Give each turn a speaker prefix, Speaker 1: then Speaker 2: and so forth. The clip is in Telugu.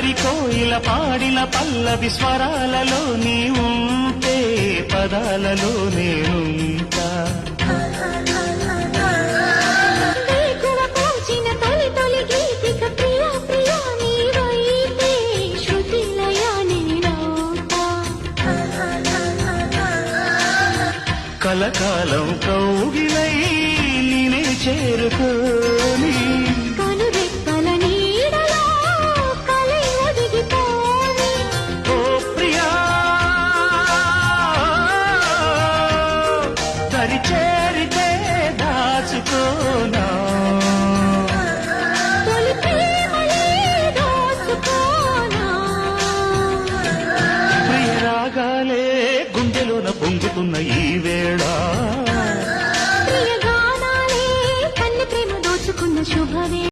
Speaker 1: పల్లవి కోయిల పాడిన పల్లవి స్వరాలలో నీ ఉంటే పదాలలో నేనుంటా కలకాలం కౌగిలై నేనే చేరుకోని
Speaker 2: కనురెప్పల నీడలో కలై ఒదిగిపోని
Speaker 1: ఓ ప్రియా దరి చేరితే దాచుకోనా
Speaker 2: తొలి ప్రేమలే దోచుకోనా
Speaker 1: ప్రియ రాగాలే గుండెలోన పొంగుతున్న ఈ వేళ
Speaker 2: ప్రియ గానాలే కన్ని ప్రేమ దోచుకున్న శుభవే